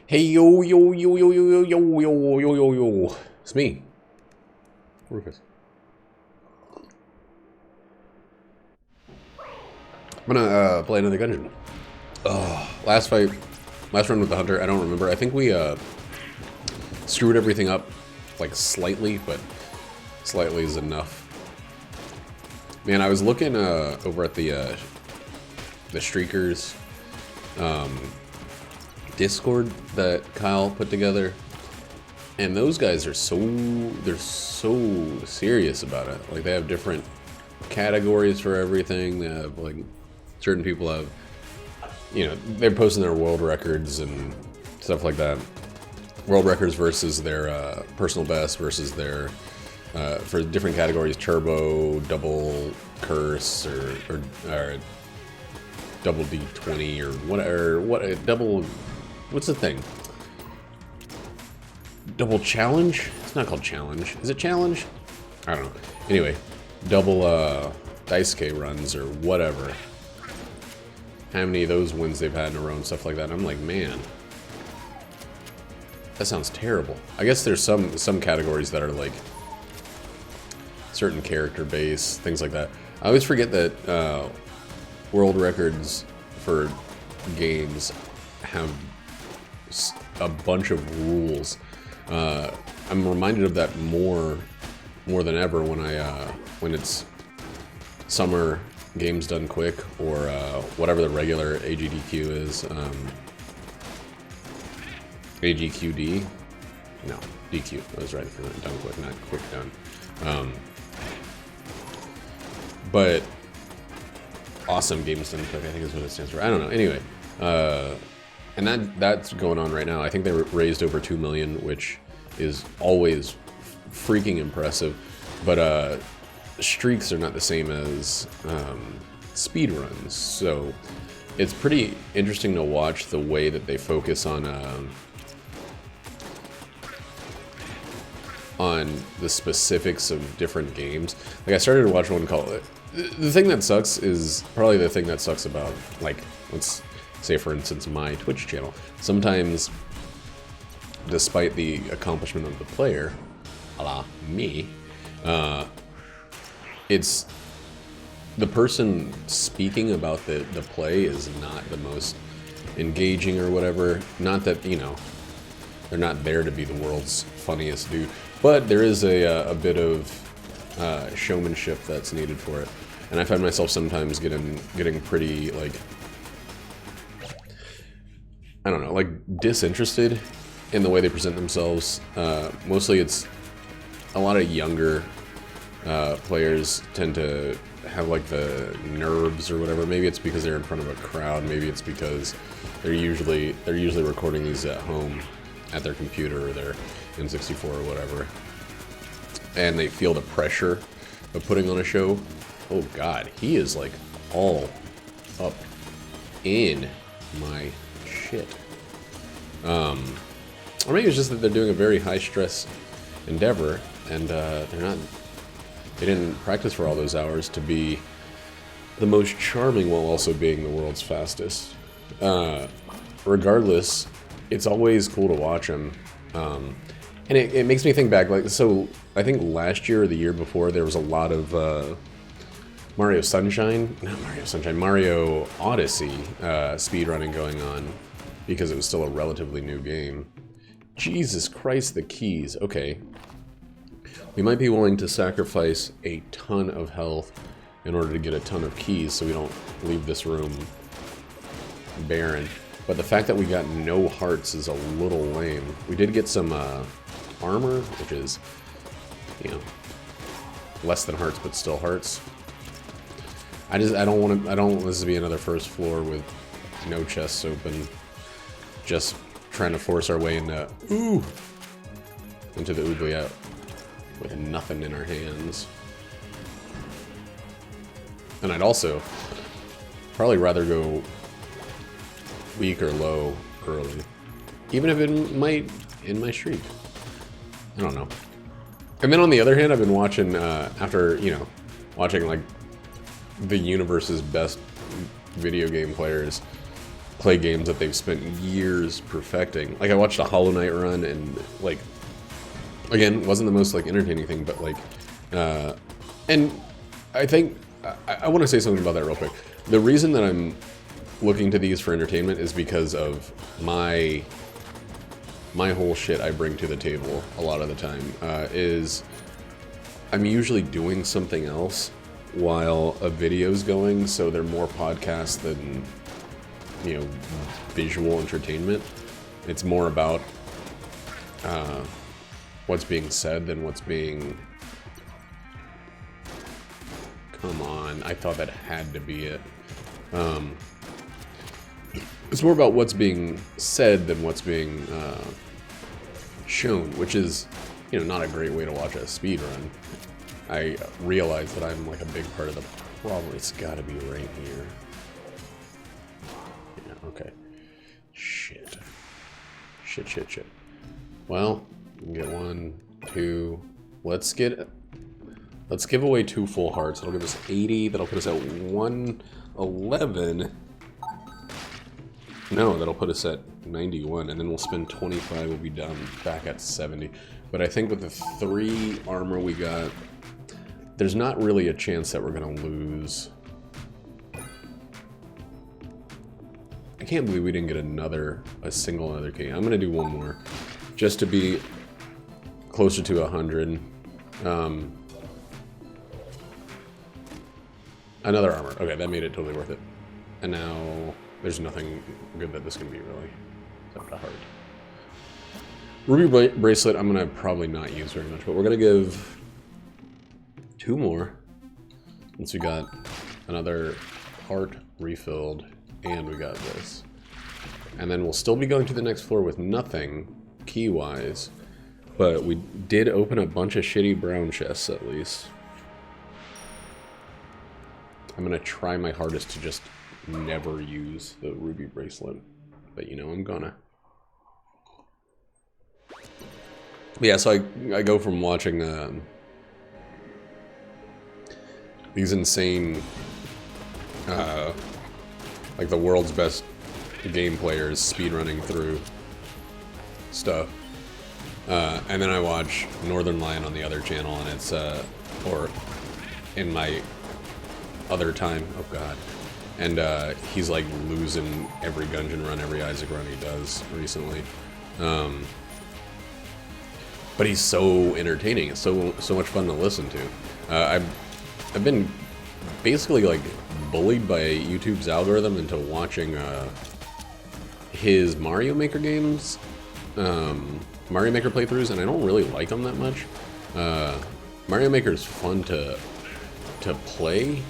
Hey yo yo yo yo yo yo yo yo yo yo yo. It's me, Rufus. I'm gonna play another dungeon. Last fight, last run with the hunter. I don't remember. I think we screwed everything up, like slightly, but slightly is enough. Man, I was looking over at the Streakers Discord that Kyle put together, and those guys are they're so serious about it. Like, they have different categories for everything. They have, like, certain people have, you know, they're posting their world records and stuff like that. World records versus their personal best versus their for different categories: turbo, double curse, or double D20 or whatever. Double? What's the thing? Double challenge? It's not called challenge. Is it challenge? I don't know. Anyway, double dice K runs or whatever. How many of those wins they've had in a row and stuff like that. And I'm like, man, that sounds terrible. I guess there's some categories that are like certain character base, things like that. I always forget that world records for games have a bunch of rules. I'm reminded of that more than ever when it's summer games done quick, or whatever the regular AGDQ is. AGQD? No, DQ. I was right for that. Done quick, not quick done. But awesome games done quick, I think is what it stands for. I don't know. Anyway, and that's going on right now. I think they raised over 2 million, which is always freaking impressive. But streaks are not the same as speed runs, so it's pretty interesting to watch the way that they focus on the specifics of different games. Like, I started to watch one called... The thing that sucks is probably the thing that sucks about, like, let's say for instance my Twitch channel. Sometimes, despite the accomplishment of the player, a la me, it's the person speaking about the play is not the most engaging or whatever. Not that, you know, they're not there to be the world's funniest dude, but there is a bit of showmanship that's needed for it. And I find myself sometimes getting pretty, like, I don't know, like, disinterested in the way they present themselves. Mostly it's a lot of younger players tend to have, like, the nerves or whatever. Maybe it's because they're in front of a crowd. Maybe it's because they're usually recording these at home at their computer or their N64 or whatever, and they feel the pressure of putting on a show. Oh God, he is like all up in my shit. Or maybe it's just that they're doing a very high stress endeavor, and they didn't practice for all those hours to be the most charming while also being the world's fastest. Regardless, it's always cool to watch them. And it makes me think back, like, so I think last year or the year before there was a lot of Mario Odyssey speedrunning going on because it was still a relatively new game. Jesus Christ, the keys. Okay. We might be willing to sacrifice a ton of health in order to get a ton of keys so we don't leave this room barren. But the fact that we got no hearts is a little lame. We did get some armor, which is, you know, less than hearts, but still hearts. I don't want this to be another first floor with no chests open, just trying to force our way into the oubliette with nothing in our hands. And I'd also probably rather go weak or low early, even if it might end my streak. I don't know. And then on the other hand, I've been watching after, you know, watching like the universe's best video game players play games that they've spent years perfecting. Like I watched a Hollow Knight run, and like, again, wasn't the most like entertaining thing, but like, and I think I want to say something about that real quick. The reason that I'm looking to these for entertainment is because of my whole shit I bring to the table a lot of the time is I'm usually doing something else while a video's going, so they're more podcasts than, you know, visual entertainment. It's more about what's being said than what's being... Come on, I thought that had to be it. It's more about what's being said than what's being shown, which is, you know, not a great way to watch a speed run. I realize that I'm like a big part of the problem. It's gotta be right here. Yeah, okay. Shit. Shit. Well, we can get 1, 2. Let's give away 2 full hearts. That'll give us 80. That'll put us at 111. No, that'll put us at 91, and then we'll spend 25. We'll be down back at 70. But I think with the 3 armor we got, there's not really a chance that we're gonna lose. I can't believe we didn't get a single other key. I'm gonna do 1 more, just to be closer to 100. Another armor. Okay, that made it totally worth it. And now there's nothing good that this can be, really, except a heart. Ruby bracelet I'm gonna probably not use very much, but we're gonna give 2 more, since we got another heart refilled, and we got this. And then we'll still be going to the next floor with nothing, key-wise, but we did open a bunch of shitty brown chests, at least. I'm gonna try my hardest to just never use the ruby bracelet, but you know I'm gonna. But yeah, so I go from watching these insane, like the world's best game players speedrunning through stuff, and then I watch Northern Lion on the other channel, and it's or in my other time, oh god, and he's like losing every Gungeon run, every Isaac run he does recently, but he's so entertaining. It's so much fun to listen to. I've been basically like bullied by YouTube's algorithm into watching his Mario Maker games, Mario Maker playthroughs, and I don't really like them that much. Mario Maker is fun to play,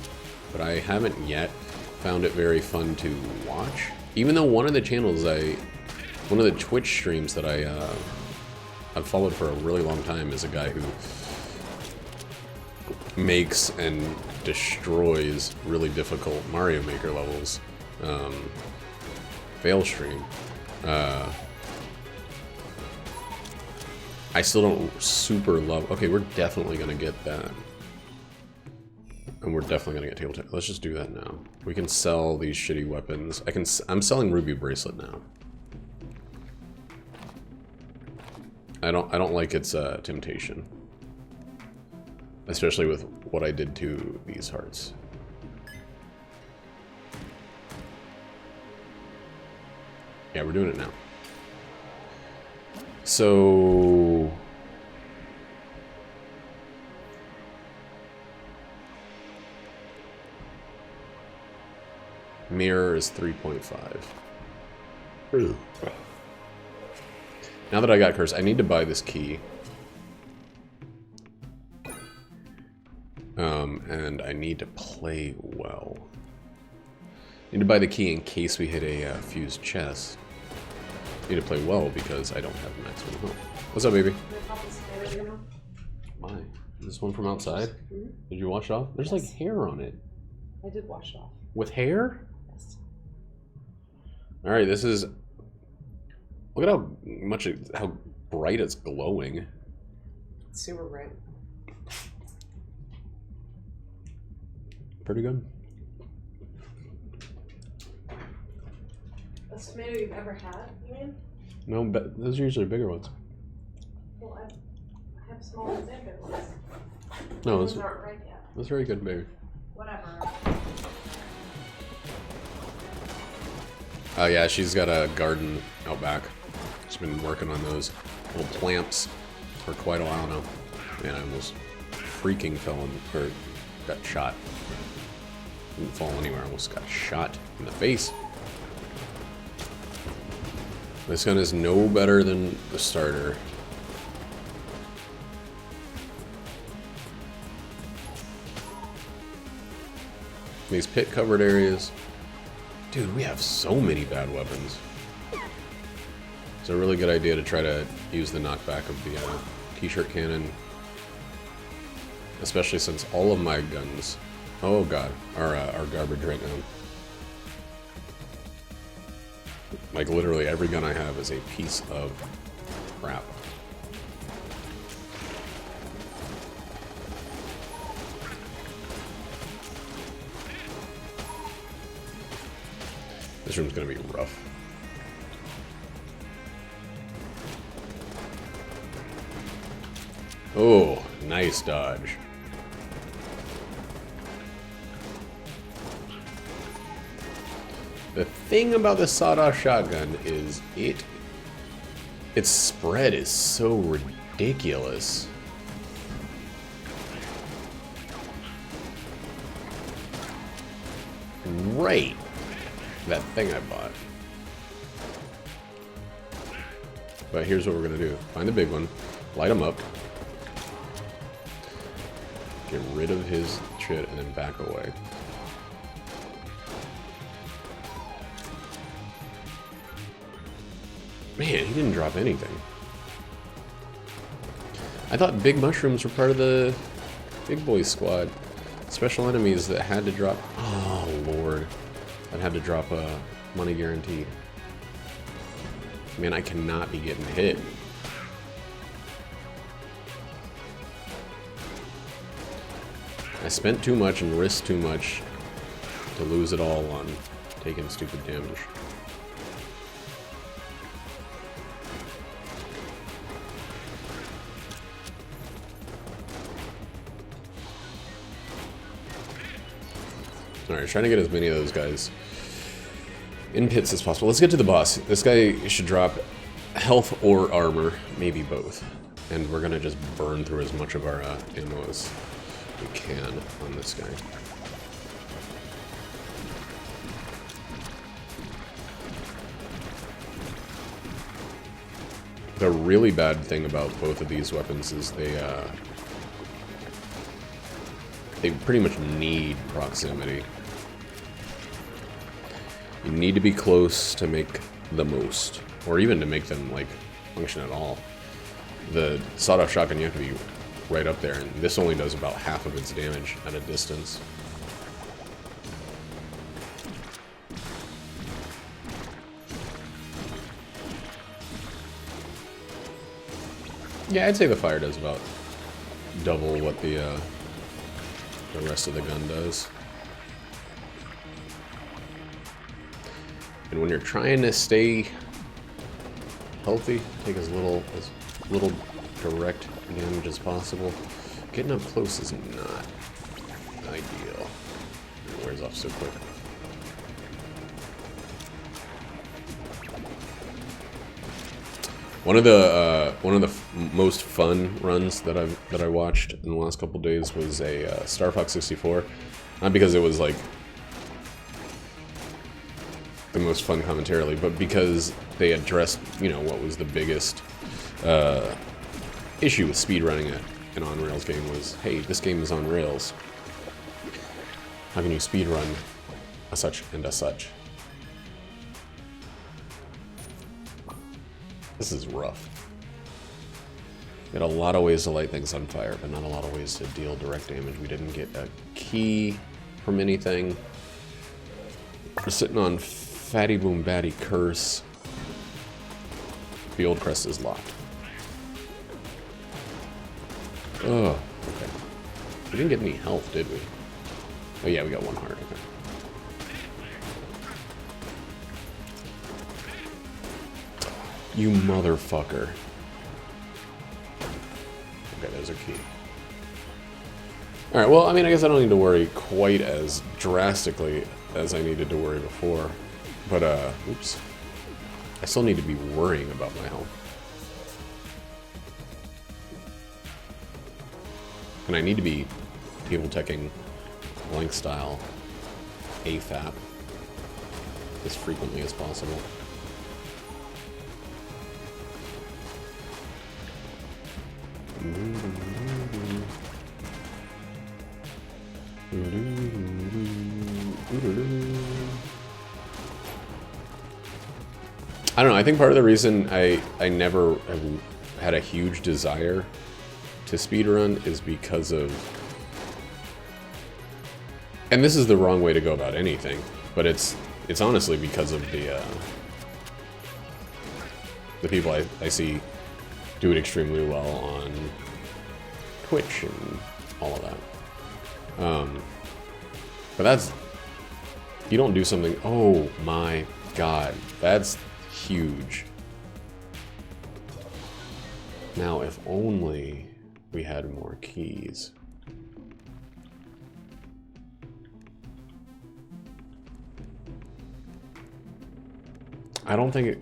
but I haven't yet found it very fun to watch. Even though one of the Twitch streams that I've followed for a really long time is a guy who makes and destroys really difficult Mario Maker levels. Fail stream. I still don't super love... Okay, we're definitely gonna get that. And we're definitely gonna get tabletop. Let's just do that now. We can sell these shitty weapons. I'm selling Ruby Bracelet now. I don't like its temptation. Especially with what I did to these hearts. Yeah, we're doing it now. So... Mirror is 3.5. Now that I got Curse, I need to buy this key. And I need to play well. I need to buy the key in case we hit a fused chest. I need to play well because I don't have maximum health. What's up, baby? Why? Is this one from outside? Mm-hmm. Did you wash it off? There's like hair on it. I did wash it off. With hair? Yes. Alright, this is... Look at how bright it's glowing. It's super bright. Pretty good. Best tomato you've ever had, you mean? No, but those are usually bigger ones. Well, I have small ones and big ones. No, Those aren't ripe yet. that's very good, baby. Whatever. Oh yeah, she's got a garden out back. She's been working on those little plants for quite a while now. Man, I almost freaking fell in, or got shot. Didn't fall anywhere, I almost got shot in the face. This gun is no better than the starter. These pit covered areas. Dude, we have so many bad weapons. It's a really good idea to try to use the knockback of the t-shirt cannon. Especially since all of my guns, oh god, are garbage right now. Like literally every gun I have is a piece of crap. This room's gonna be rough. Oh, nice dodge. The thing about the sawed-off shotgun is its spread is so ridiculous. Right. That thing I bought. But here's what we're gonna do. Find the big one, light him up, get rid of his shit, and then back away. Man, he didn't drop anything. I thought big mushrooms were part of the big boy squad. Special enemies that had to drop... Oh, Lord. That had to drop a money guarantee. Man, I cannot be getting hit. I spent too much and risked too much to lose it all on taking stupid damage. Alright, trying to get as many of those guys in pits as possible. Let's get to the boss. This guy should drop health or armor, maybe both. And we're gonna just burn through as much of our ammo as we can on this guy. The really bad thing about both of these weapons is they pretty much need proximity. You need to be close to make the most, or even to make them like function at all. The sawed-off shotgun, you have to be right up there, and this only does about half of its damage at a distance. Yeah, I'd say the fire does about double what the rest of the gun does. And when you're trying to stay healthy, take as little direct damage as possible. Getting up close is not ideal. It wears off so quick. One of the most fun runs that I watched in the last couple days was a Star Fox 64. Not because it was like the most fun commentarily, but because they addressed, you know, what was the biggest issue with speedrunning an on-rails game was, hey, this game is on rails. How can you speedrun a such and a such? This is rough. We had a lot of ways to light things on fire, but not a lot of ways to deal direct damage. We didn't get a key from anything. We're sitting on Fatty Boom Batty Curse. Field Crest is locked. Oh, okay. We didn't get any health, did we? Oh yeah, we got one heart. Okay. You motherfucker. Okay, there's a key. Alright, well, I mean, I guess I don't need to worry quite as drastically as I needed to worry before. But, oops. I still need to be worrying about my health. And I need to be table teching blank style AFAP as frequently as possible. I don't know, I think part of the reason I never have had a huge desire to speedrun is because of... And this is the wrong way to go about anything, but it's honestly because of the people I see do it extremely well on Twitch and all of that. But that's... You don't do something... Oh my god, that's huge. Now, if only we had more keys. I don't think it...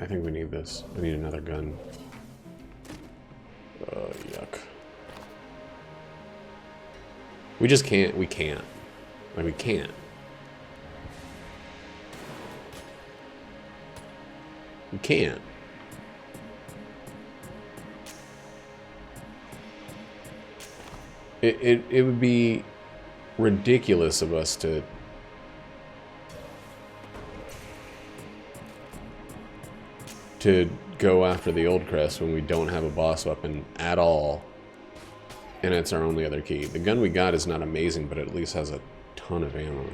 I think we need this. We need another gun. Yuck. We just can't. We can't. Like, we can't. We can't. It would be ridiculous of us to go after the old crest when we don't have a boss weapon at all, and it's our only other key. The gun we got is not amazing, but it at least has a ton of ammo.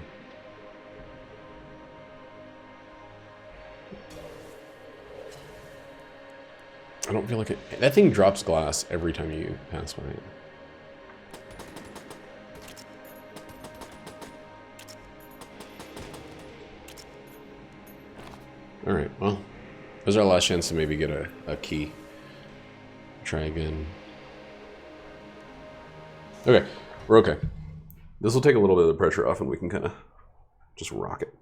I don't feel like it... That thing drops glass every time you pass by it. Alright, well, this is our last chance to maybe get a key. Try again. Okay, we're okay. This will take a little bit of the pressure off and we can kind of just rock it.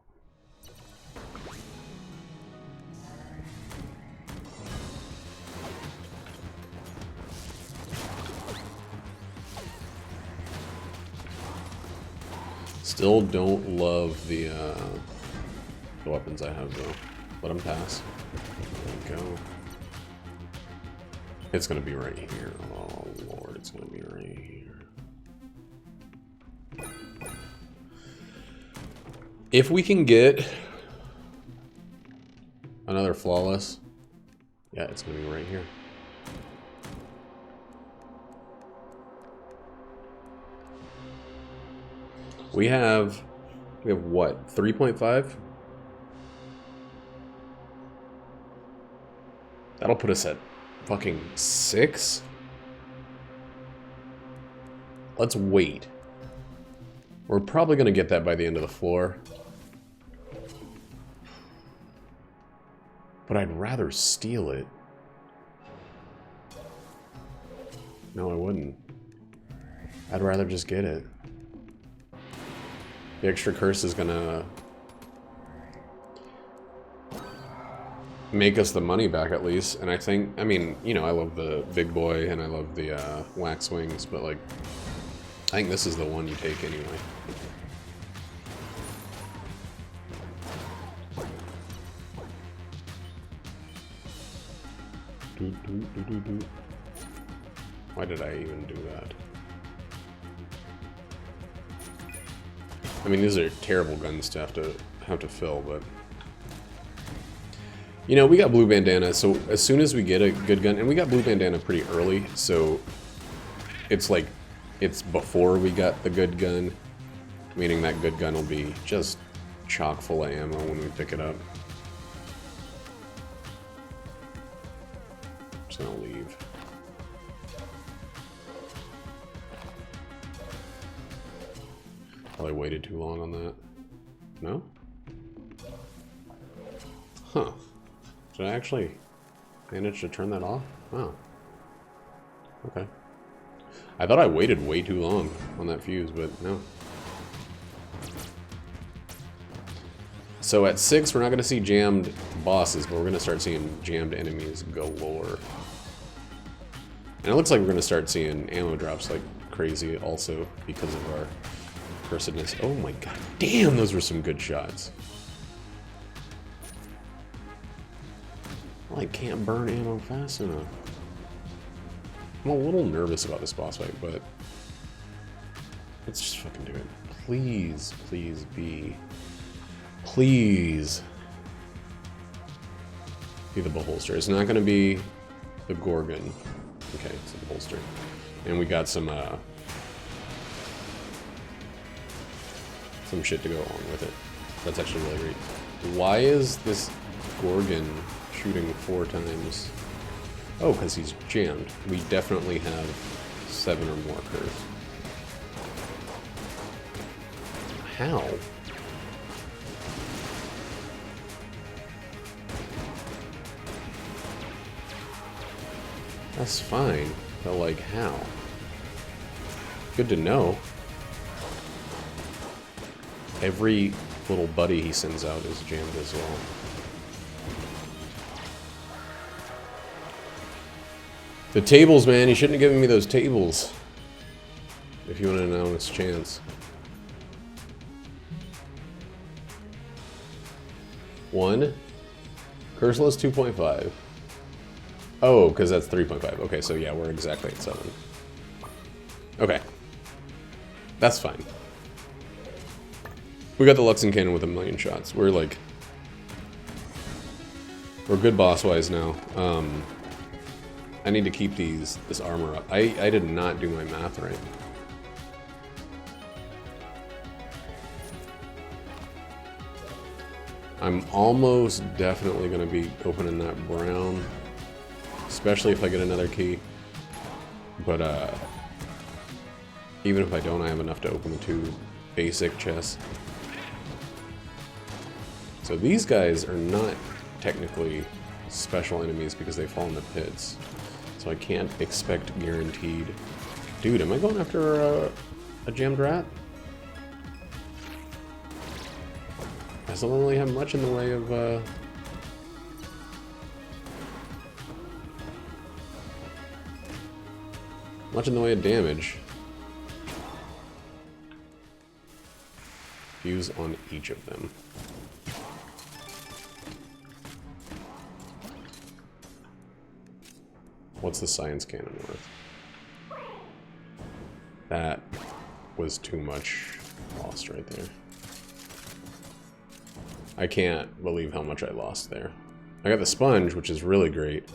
Still don't love the weapons I have though. Let them pass. There we go. It's gonna be right here. Oh lord, it's gonna be right here. If we can get another flawless, yeah, it's gonna be right here. We have what, 3.5? That'll put us at fucking 6? Let's wait. We're probably gonna get that by the end of the floor. But I'd rather steal it. No, I wouldn't. I'd rather just get it. The extra curse is gonna make us the money back at least, and I think, I mean, you know, I love the big boy and I love the wax wings, but like, I think this is the one you take anyway. Why did I even do that? I mean, these are terrible guns to have to fill, but you know, we got blue bandana, so as soon as we get a good gun, and we got blue bandana pretty early, so it's like it's before we got the good gun, meaning that good gun will be just chock full of ammo when we pick it up. Just gonna leave. Probably waited too long on that. No? Huh. Should I actually... managed to turn that off? Wow. Okay. I thought I waited way too long on that fuse, but no. So at 6, we're not going to see jammed bosses, but we're going to start seeing jammed enemies galore. And it looks like we're going to start seeing ammo drops like crazy also because of our cursedness. Oh my god, damn, those were some good shots. Well, I can't burn ammo fast enough. I'm a little nervous about this boss fight, but let's just fucking do it. Please, please be... Please be the Beholster. It's not going to be the Gorgon. Okay, it's the Beholster. And we got some shit to go along with it. That's actually really great. Why is this Gorgon shooting 4 times? Oh, because he's jammed. We definitely have 7 or more curves. How? That's fine, but like, how? Good to know. Every little buddy he sends out is jammed as well. The tables, man, you shouldn't have given me those tables. If you want an honest chance. 1. Curseless 2.5. Oh, because that's 3.5. Okay, so yeah, we're exactly at 7. Okay. That's fine. We got the Luxon Cannon with 1,000,000 shots. We're like... We're good boss-wise now. I need to keep this armor up. I did not do my math right. I'm almost definitely going to be opening that brown. Especially if I get another key. But, even if I don't, I have enough to open the 2 basic chests. So these guys are not technically special enemies because they fall in the pits. So I can't expect guaranteed... Dude, am I going after a jammed rat? I still don't really have much in the way of... much in the way of damage. Fuse on each of them. What's the science cannon worth? That was too much lost right there. I can't believe how much I lost there. I got the sponge, which is really great.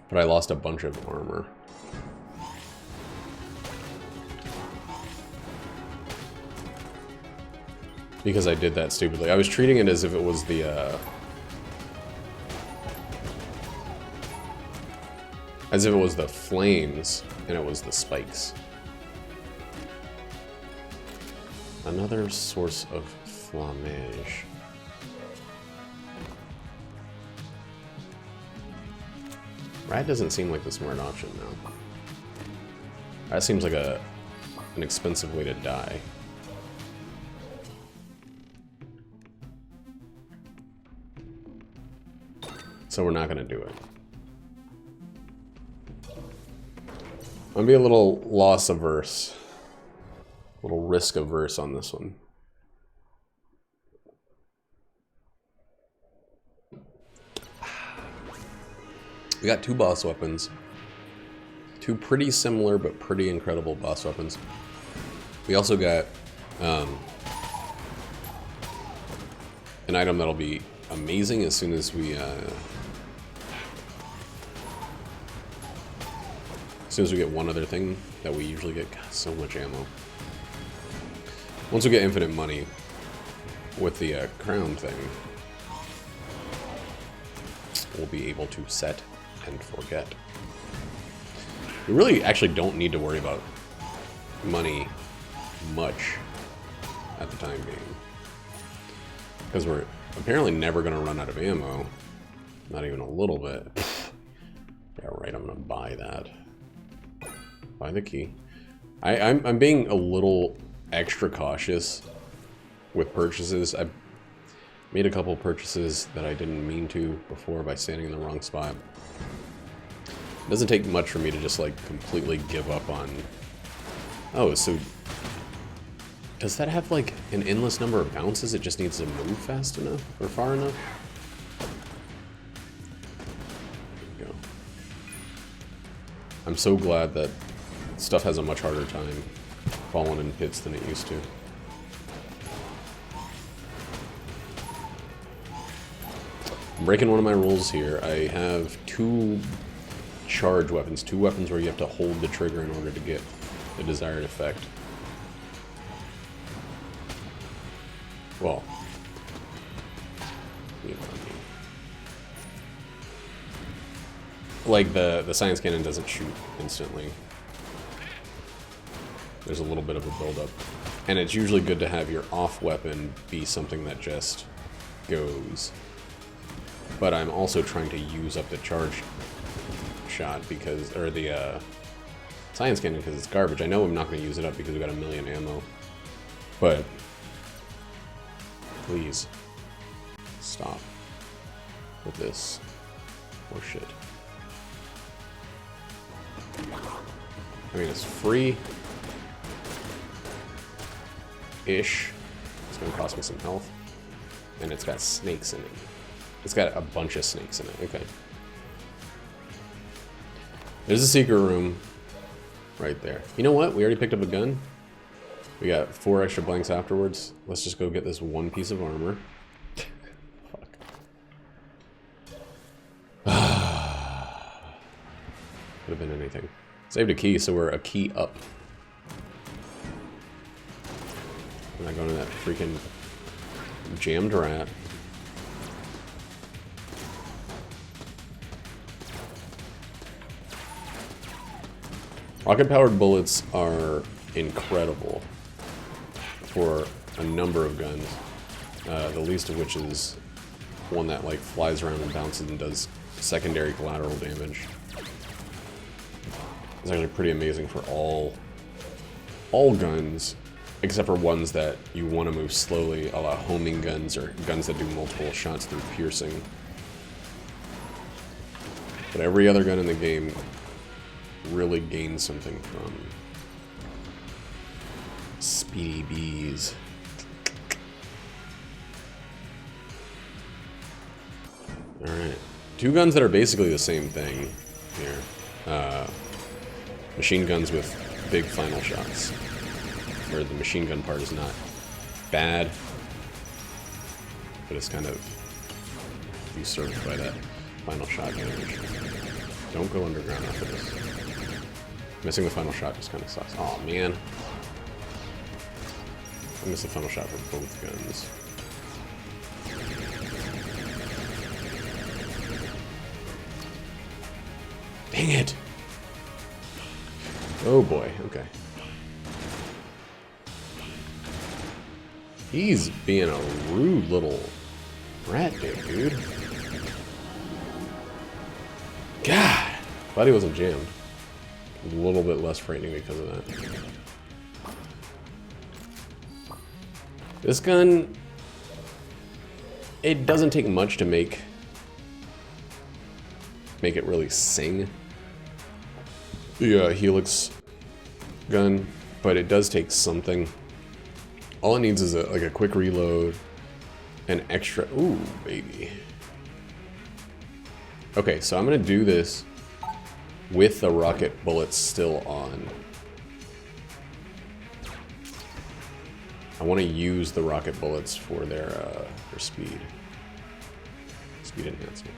But I lost a bunch of armor. Because I did that stupidly. I was treating it as if it was the, as if it was the flames, and it was the spikes. Another source of flammage. Rat doesn't seem like the smart option now. That seems like an expensive way to die. So we're not gonna do it. I'm gonna be a little loss averse. A little risk averse on this one. We got 2 boss weapons. 2 pretty similar but pretty incredible boss weapons. We also got an item that'll be amazing as soon as we get one other thing that we usually get. God, so much ammo. Once we get infinite money with the crown thing, we'll be able to set and forget. We really actually don't need to worry about money much at the time being. Because we're apparently never going to run out of ammo Not even a little bit. Yeah, right, I'm gonna buy that. Buy the key. I'm being a little extra cautious with purchases. I've made a couple purchases that I didn't mean to before by standing in the wrong spot. It doesn't take much for me to just like completely give up on... Oh, so... Does that have like an endless number of bounces? It just needs to move fast enough or far enough? There we go. I'm so glad that stuff has a much harder time falling in pits than it used to. I'm breaking one of my rules here. I have 2 charge weapons. 2 weapons where you have to hold the trigger in order to get the desired effect. Well, you know what I mean. Like the science cannon doesn't shoot instantly. There's a little bit of a build-up. And it's usually good to have your off weapon be something that just goes. But I'm also trying to use up the charge shot because, or the science cannon because it's garbage. I know I'm not going to use it up because we got 1,000,000 ammo. But please stop with this horseshit. I mean, it's free-ish. It's going to cost me some health. And it's got snakes in it. It's got a bunch of snakes in it. Okay. There's a secret room right there. You know what? We already picked up a gun. We got 4 extra blanks afterwards. Let's just go get this 1 piece of armor. Fuck. Could have been anything. Saved a key, so we're a key up. I'm not going to that freaking jammed rat. Rocket-powered bullets are incredible for a number of guns. The least of which is one that like flies around and bounces and does secondary collateral damage. It's actually pretty amazing for all guns, except for ones that you want to move slowly, a la homing guns or guns that do multiple shots through piercing. But every other gun in the game really gains something from speedy bees. Alright. 2 guns that are basically the same thing here. Machine guns with big final shots. Where the machine gun part is not bad, but it's kind of usurped by that final shot damage. Don't go underground after this. Missing the final shot just kind of sucks. Aw, man. I missed the final shot for both guns. Dang it! Oh boy, okay. He's being a rude little rat dick, dude. God! Glad he wasn't jammed. A little bit less frightening because of that. This gun, it doesn't take much to make it really sing. The Helix gun, but it does take something. All it needs is like a quick reload, an extra. Ooh, baby. Okay, so I'm gonna do this with the rocket bullets still on. I want to use the rocket bullets for their speed enhancement.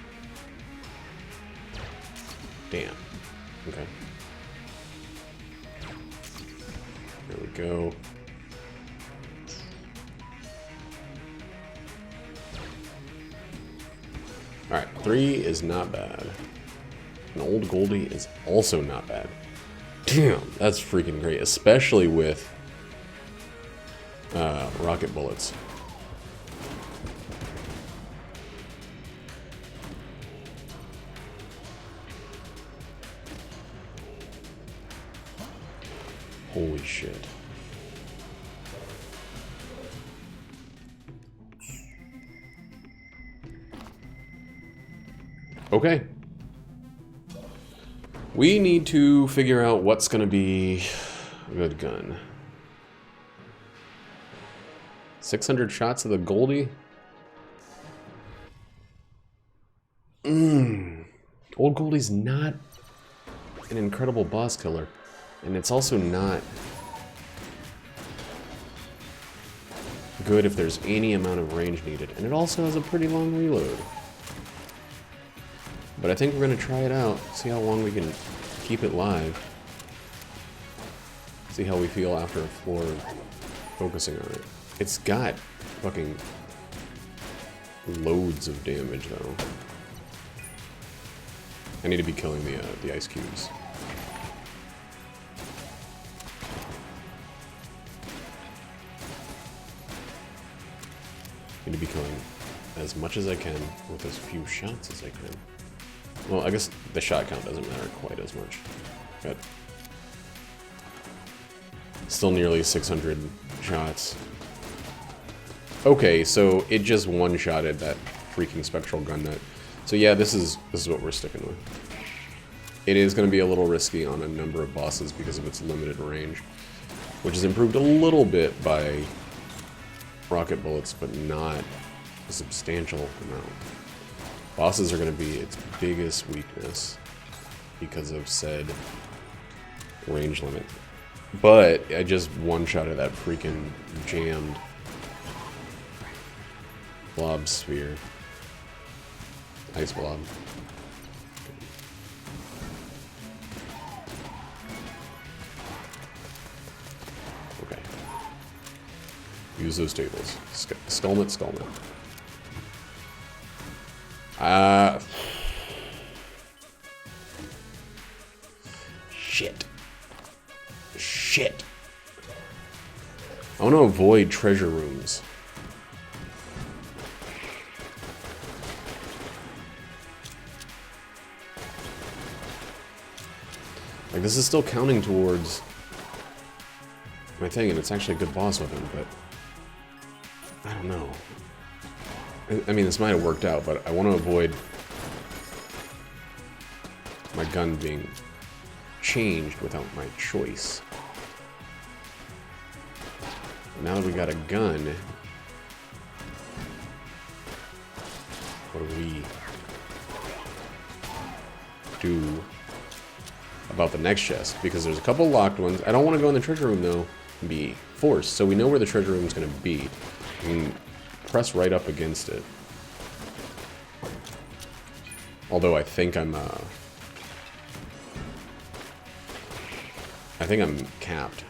Damn. Okay. There we go. Alright, 3 is not bad. An old Goldie is also not bad. Damn, that's freaking great, especially with rocket bullets. Holy shit. Okay. We need to figure out what's gonna be a good gun. 600 shots of the Goldie? Old Goldie's not an incredible boss killer. And it's also not good if there's any amount of range needed. And it also has a pretty long reload. But I think we're going to try it out, see how long we can keep it live. See how we feel after a floor of focusing on it. It's got fucking loads of damage, though. I need to be killing the ice cubes. I need to be killing as much as I can with as few shots as I can. Well, I guess the shot count doesn't matter quite as much. But still nearly 600 shots. Okay, so it just one-shotted that freaking spectral gun nut. So yeah, this is what we're sticking with. It is going to be a little risky on a number of bosses because of its limited range, which is improved a little bit by rocket bullets, but not a substantial amount. Bosses are going to be its biggest weakness because of said range limit. But I just one-shotted that freaking jammed blob sphere. Ice blob. Okay. Use those tables. Skullmet, skullmet. Shit. Shit. I want to avoid treasure rooms. Like, this is still counting towards my thing, and it's actually a good boss weapon, but I don't know. I mean, this might have worked out, but I want to avoid my gun being changed without my choice. Now that we got a gun, what do we do about the next chest? Because there's a couple locked ones. I don't want to go in the treasure room, though, and be forced. So we know where the treasure room is going to be. We can press right up against it. Although I think I'm capped.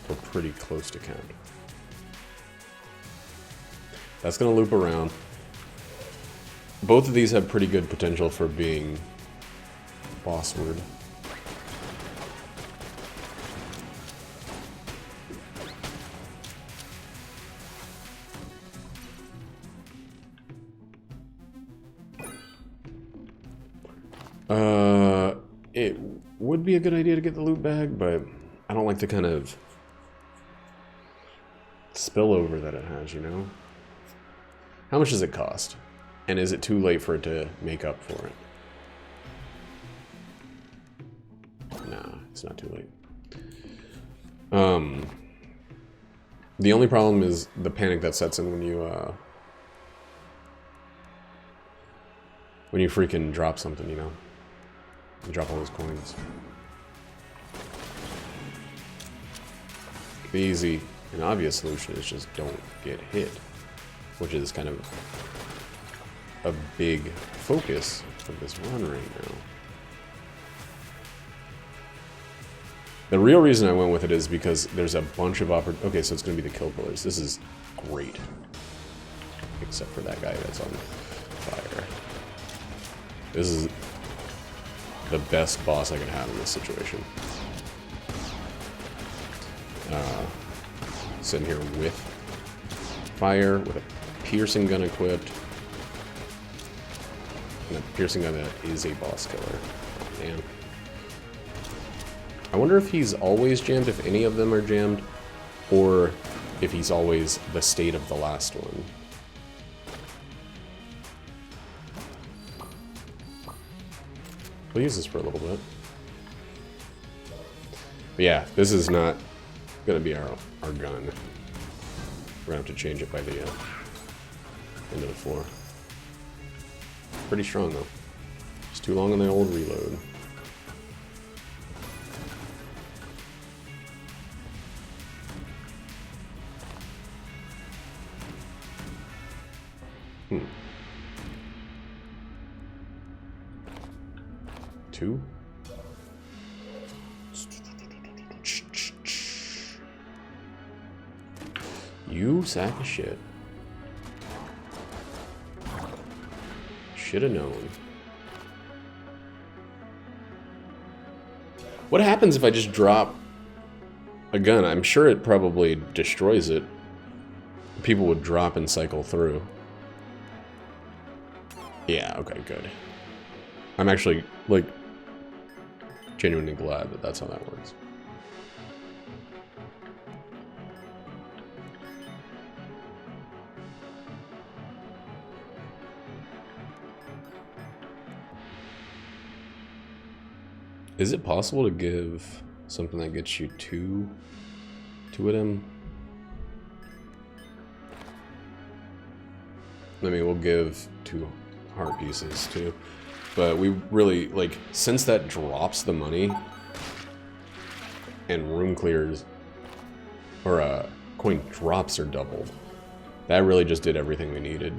We're pretty close to capped. That's gonna loop around. Both of these have pretty good potential for being bossward. It would be a good idea to get the loot bag, but I don't like the kind of spillover that it has, you know? How much does it cost? And is it too late for it to make up for it? Nah, it's not too late. The only problem is the panic that sets in when you freaking drop something, you know? You drop all those coins. The easy and obvious solution is just don't get hit, which is kind of a big focus of this run right now. The real reason I went with it is because there's a bunch of okay, so it's going to be the kill pillars. This is great. Except for that guy that's on fire. This is the best boss I could have in this situation. Sitting here with fire, with a piercing gun equipped. And a piercing gun that is a boss killer. Oh, man. I wonder if he's always jammed, if any of them are jammed, or if he's always the state of the last one. We'll use this for a little bit. But yeah, this is not gonna be our gun. We're gonna have to change it by the end of the floor. Pretty strong though. It's too long on the old reload. Two? You sack of shit. Should have known. What happens if I just drop a gun? I'm sure it probably destroys it. People would drop and cycle through. Yeah, okay, good. I'm actually, like, genuinely glad that that's how that works. Is it possible to give something that gets you two of them? I mean, we'll give 2 heart pieces too. But we really, like, since that drops the money and room clears, or coin drops are doubled, that really just did everything we needed.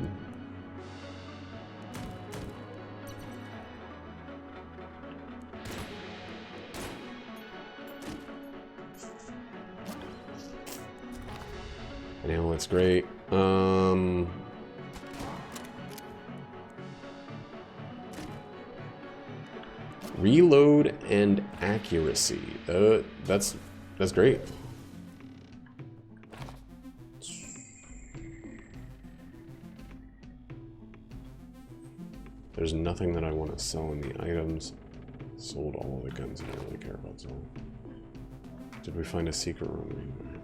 Now that's great. Reload and accuracy. That's great. There's nothing that I want to sell in the items. Sold all of the guns I don't really care about selling. Did we find a secret room anywhere?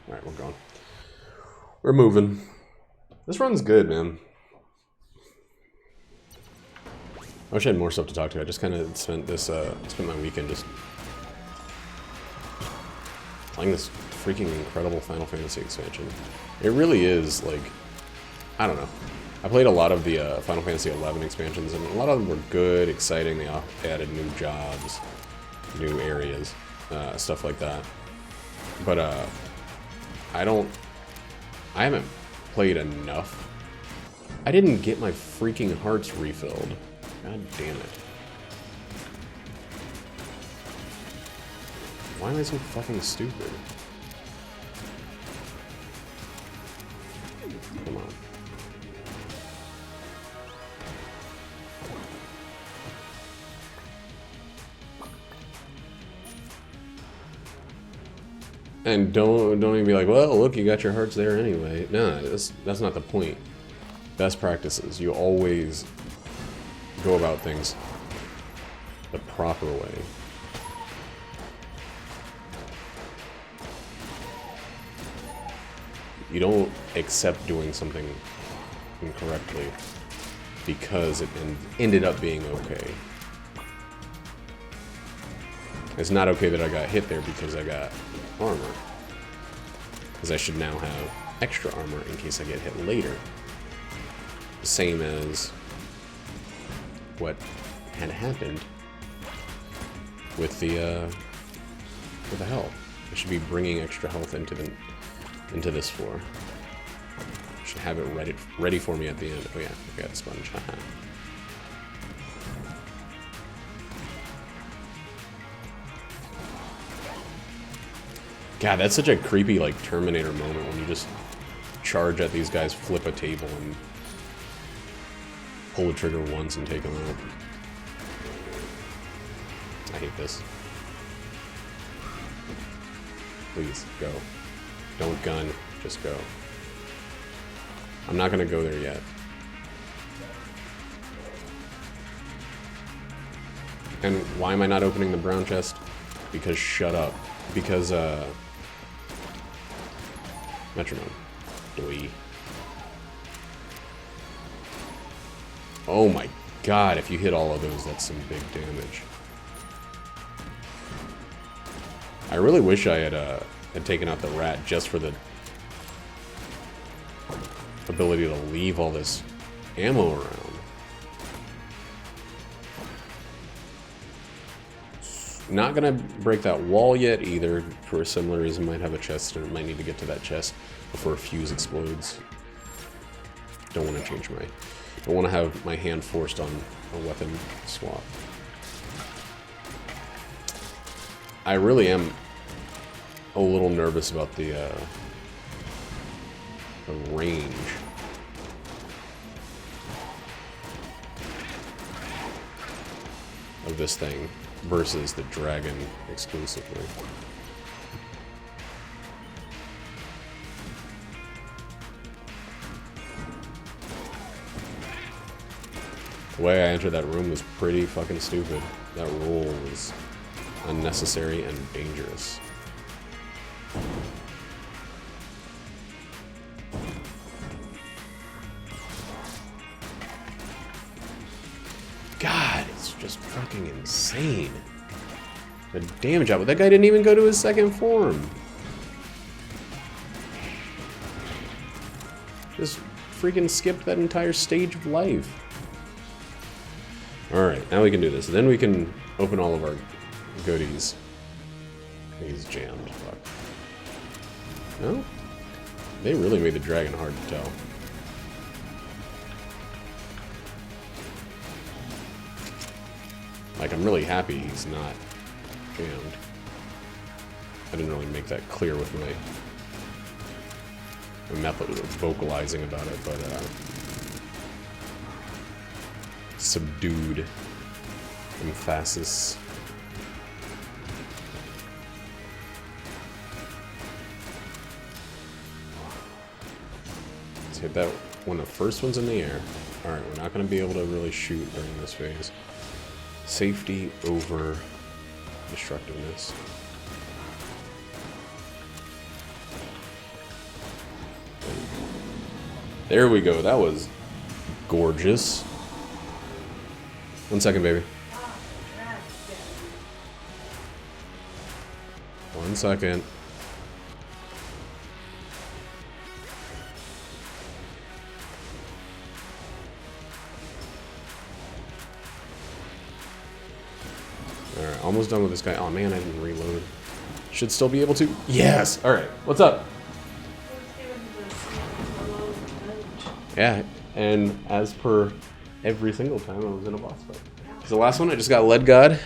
Alright, we're gone. We're moving. This run's good, man. I wish I had more stuff to talk to. I just kind of spent my weekend just playing this freaking incredible Final Fantasy expansion. It really is, like, I don't know. I played a lot of the Final Fantasy 11 expansions, and a lot of them were good, exciting. They added new jobs, new areas, stuff like that. But I haven't played enough. I didn't get my freaking hearts refilled. God damn it. Why am I so fucking stupid? Come on. And don't even be like, well, look, you got your hearts there anyway. No, that's not the point. Best practices. You always go about things the proper way. You don't accept doing something incorrectly because it ended up being okay. It's not okay that I got hit there because I got armor. Because I should now have extra armor in case I get hit later. Same as what had happened with the health. I should be bringing extra health into this floor. Should have it ready for me at the end. Oh yeah, I got a sponge. Haha. God, that's such a creepy, like, Terminator moment when you just charge at these guys, flip a table, and pull the trigger once and take them out. I hate this. Please, go. Don't gun, just go. I'm not gonna go there yet. And why am I not opening the brown chest? Because shut up. Because, metronome. Doi. Oh my god, if you hit all of those, that's some big damage. I really wish I had taken out the rat just for the ability to leave all this ammo around. Not gonna break that wall yet either. For a similar reason, might have a chest and might need to get to that chest before a fuse explodes. Don't want to change my... Don't want to have my hand forced on a weapon swap. I really am a little nervous about the range. Of this thing versus the dragon exclusively. The way I entered that room was pretty fucking stupid. That roll was unnecessary and dangerous. God, it's just fucking insane. The damage out, but that guy didn't even go to his second form. Just freaking skipped that entire stage of life. Alright, now we can do this. Then we can open all of our goodies. He's jammed. Fuck. No? They really made the dragon hard to tell. Like, I'm really happy he's not jammed. I didn't really make that clear with my method of vocalizing about it, but subdued emphasis. Let's hit that when the first one's in the air. Alright, we're not going to be able to really shoot during this phase. Safety over destructiveness. There we go. That was gorgeous. 1 second, baby. 1 second. Alright, almost done with this guy. Oh man, I didn't reload. Should still be able to. Yes! Alright, what's up? Yeah, and as per every single time I was in a boss fight. So the last one, I just got Lead God.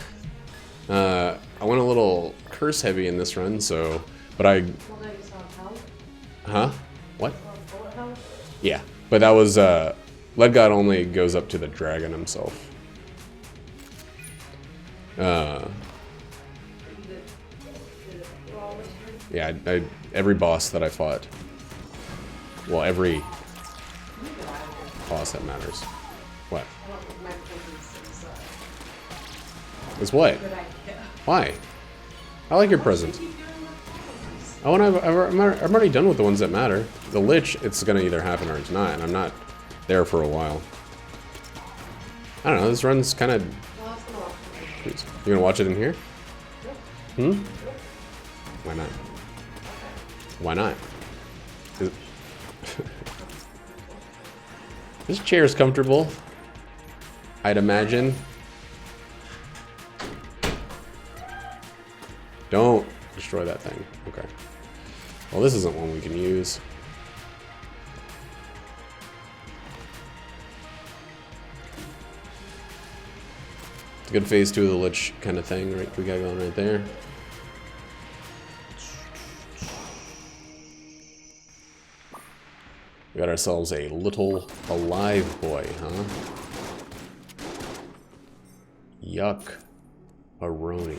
I went a little curse heavy in this run, so... But I... Huh? What? Yeah, but that was... Lead God only goes up to the dragon himself. Yeah, every boss that I fought... Well, every... boss that matters. What? Is what? Why? I like your present. Oh, and I'm already done with the ones that matter. The Lich, it's gonna either happen or it's not, and I'm not there for a while. I don't know, this run's kind of... You gonna watch it in here? Hmm? Why not? Why not? This chair is comfortable, I'd imagine. Don't destroy that thing. Okay. Well, this isn't one we can use. It's a good phase 2 of the Lich kind of thing, right? We got going right there. We got ourselves a little alive boy, huh? Yuck. Aroni.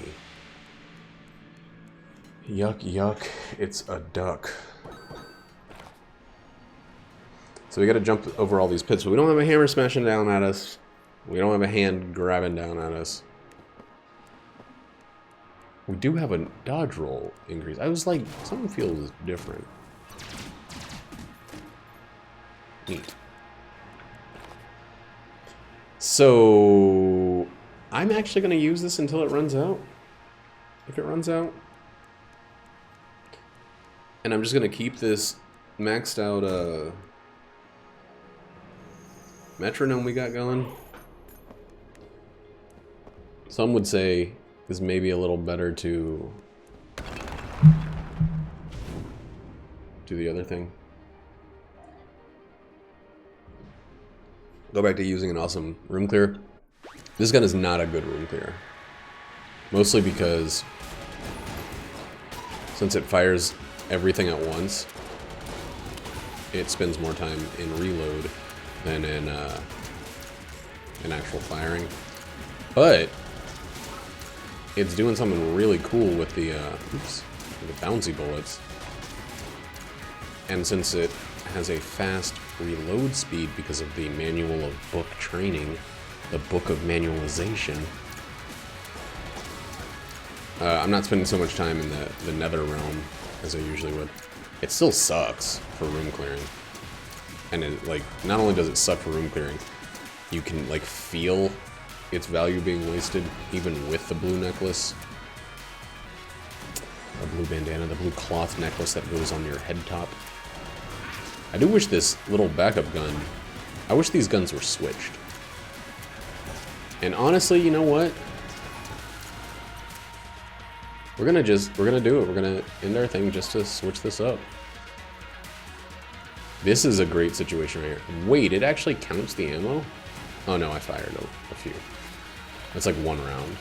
Yuck, yuck. It's a duck. So we gotta jump over all these pits, but we don't have a hammer smashing down at us. We don't have a hand grabbing down at us. We do have a dodge roll increase. I was like, something feels different. Neat. So I'm actually gonna use this until it runs out. If it runs out. And I'm just gonna keep this maxed out metronome we got going. Some would say this may be a little better to do the other thing. Go back to using an awesome room clear. This gun is not a good room clear. Mostly because since it fires everything at once, it spends more time in reload than in actual firing. But it's doing something really cool with the bouncy bullets. And since it has a fast reload speed because of the manual of book training, the book of manualization, I'm not spending so much time in the nether realm as I usually would. It still sucks for room clearing. And it, like, not only does it suck for room clearing, you can like feel its value being wasted even with the blue necklace. The blue bandana, the blue cloth necklace that goes on your head top. I do wish this little backup gun, I wish these guns were switched. And honestly, you know what? We're gonna do it. We're gonna end our thing just to switch this up. This is a great situation right here. Wait, it actually counts the ammo? Oh no, I fired a few. That's like one round.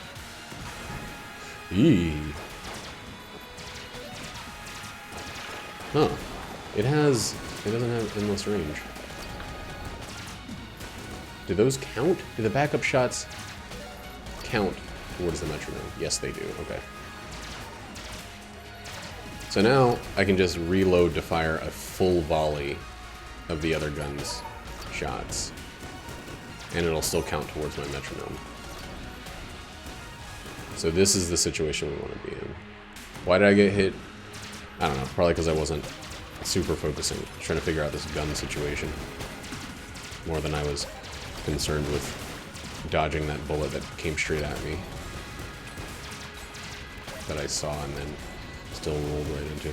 Eee. Huh. It doesn't have endless range. Do those count? Do the backup shots count towards the metronome? Yes, they do. Okay. So now I can just reload to fire a full volley of the other gun's shots. And it'll still count towards my metronome. So this is the situation we want to be in. Why did I get hit? I don't know. Probably because I wasn't super focusing. Trying to figure out this gun situation. More than I was concerned with dodging that bullet that came straight at me. That I saw and then still rolled right into.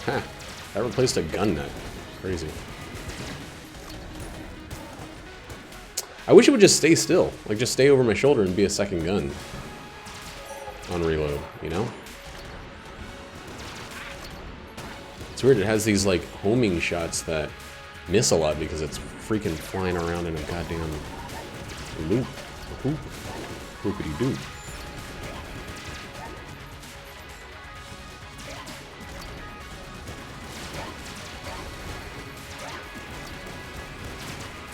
Ha! I replaced a gun nut. Crazy. I wish it would just stay still. Like, just stay over my shoulder and be a second gun. On reload, you know? It's weird, it has these, like, homing shots that miss a lot because it's freaking flying around in a goddamn loop. Hoop. Hoopity-doo.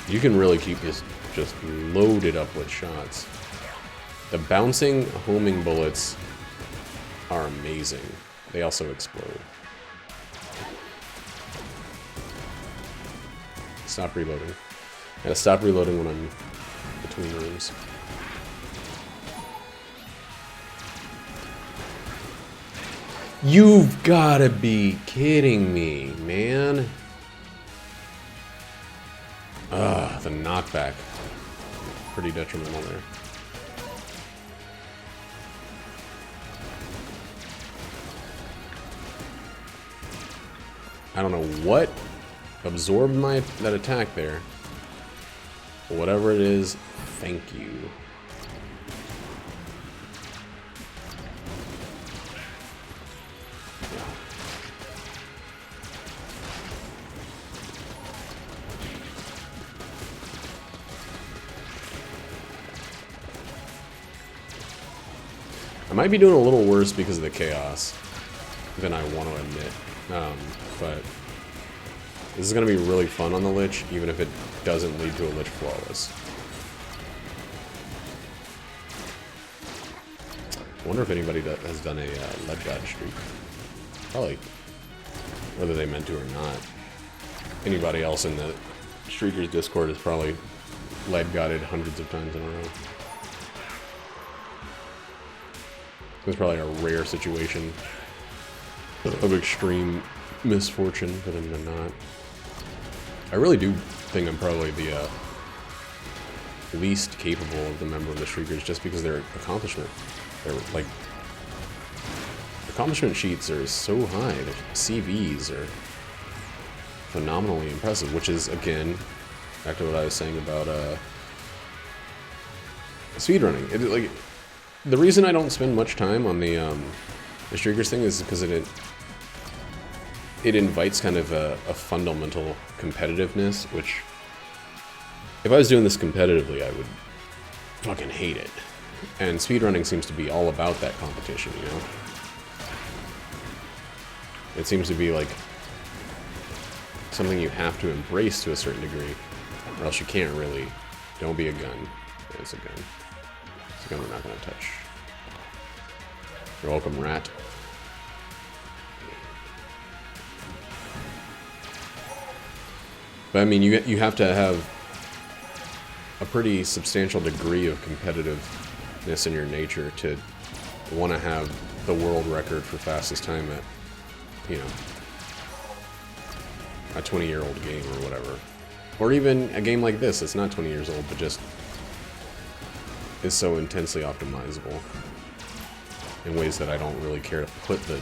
You can really keep this just loaded up with shots. The bouncing, homing bullets are amazing. They also explode. Stop reloading. I gotta stop reloading when I'm between rooms. You've gotta be kidding me, man. Ugh, the knockback. Pretty detrimental there. I don't know what absorbed that attack there. But whatever it is, thank you. I might be doing a little worse because of the chaos than I want to admit. But this is going to be really fun on the Lich, even if it doesn't lead to a Lich Flawless. I wonder if anybody has done a lead god streak. Probably. Whether they meant to or not. Anybody else in the Streakers Discord has probably lead godded hundreds of times in a row. It's probably a rare situation of extreme misfortune for them to not. I really do think I'm probably the least capable of the member of the Shriekers just because their accomplishment. They're like accomplishment sheets are so high. Their CVs are phenomenally impressive, which is again back to what I was saying about speedrunning. It like the reason I don't spend much time on the Streakers thing is because it invites kind of a fundamental competitiveness, which if I was doing this competitively, I would fucking hate it. And speedrunning seems to be all about that competition, you know? It seems to be like something you have to embrace to a certain degree, or else you can't really. Don't be a gun. It's a gun. It's a gun we're not gonna touch. You're welcome, rat. But I mean, you have to have a pretty substantial degree of competitiveness in your nature to want to have the world record for fastest time at, you know, a 20-year-old game or whatever. Or even a game like this that's not 20 years old, but just is so intensely optimizable in ways that I don't really care to put the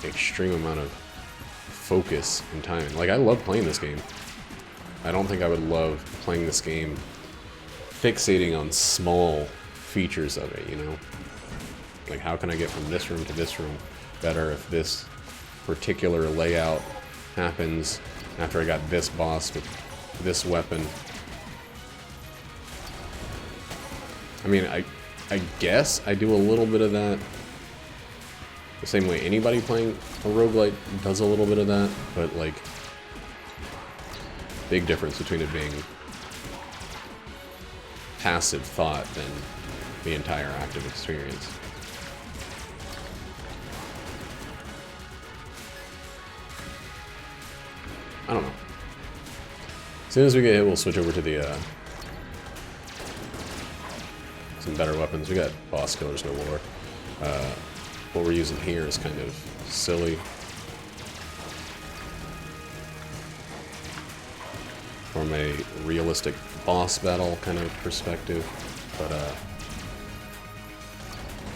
extreme amount of focus and time in. Like, I love playing this game. I don't think I would love playing this game fixating on small features of it, you know? Like, how can I get from this room to this room better if this particular layout happens after I got this boss with this weapon? I mean, I guess I do a little bit of that the same way anybody playing a roguelite does a little bit of that, but like, big difference between it being passive thought than the entire active experience. I don't know. As soon as we get hit, we'll switch over to the some better weapons. We got boss killers galore. What we're using here is kind of silly. From a realistic boss battle kind of perspective, but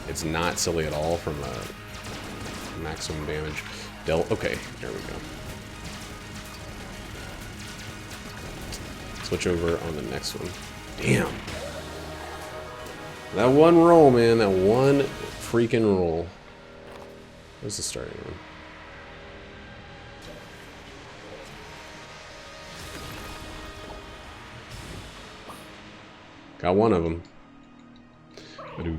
it's not silly at all from a maximum damage dealt. Okay, there we go. Switch over on the next one. Damn. That one roll, man. That one freaking roll. Where's the starting one? Got one of them. Let's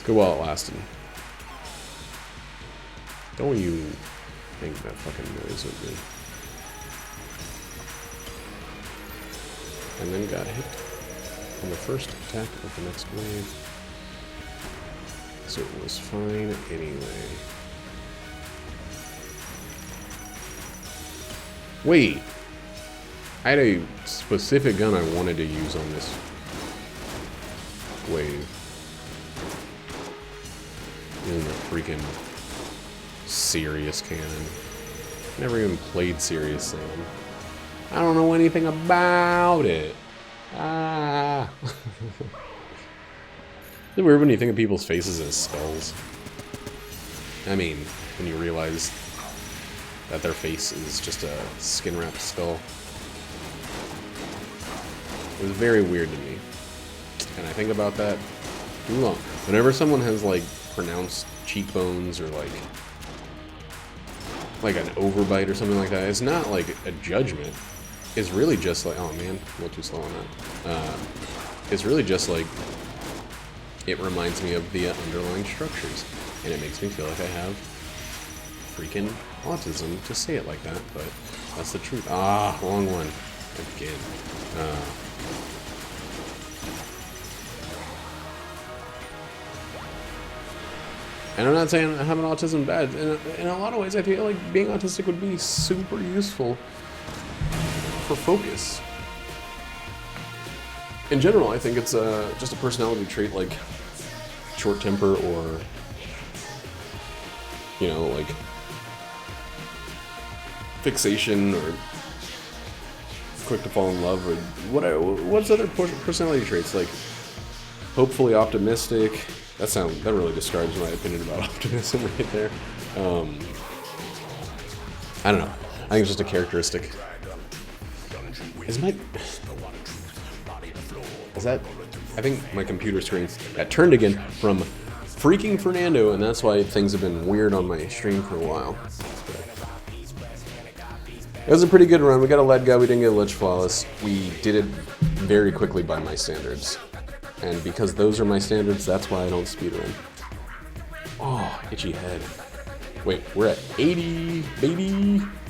go while it lasted. Don't you think that fucking noise with me? And then got hit on the first attack of the next wave. So it was fine anyway. Wait! I had a specific gun I wanted to use on this wave. Using the freaking Serious cannon. Never even played Serious Sam. I don't know anything about it. Ah. Is it weird when you think of people's faces as skulls? I mean, when you realize that their face is just a skin-wrapped skull. It was very weird to me. And I think about that too long. Whenever someone has, like, pronounced cheekbones or, like an overbite or something like that, it's not, like, a judgment. It's really just like, oh man, a little too slow on that. It's really just like, it reminds me of the underlying structures. And it makes me feel like I have freaking autism to say it like that, but that's the truth. Ah, wrong one. Again. And I'm not saying having autism bad. In a lot of ways, I feel like being autistic would be super useful for focus. In general, I think it's just a personality trait like short temper or, you know, like fixation or quick to fall in love or whatever. What's other personality traits? Like hopefully optimistic. That really describes my opinion about optimism right there. I don't know. I think it's just a characteristic. I think my computer screen got turned again from freaking Fernando, and that's why things have been weird on my stream for a while. It was a pretty good run. We got a lead guy. We didn't get a lich flawless. We did it very quickly by my standards. And because those are my standards, that's why I don't speedrun. Oh, itchy head. Wait, we're at 80, baby.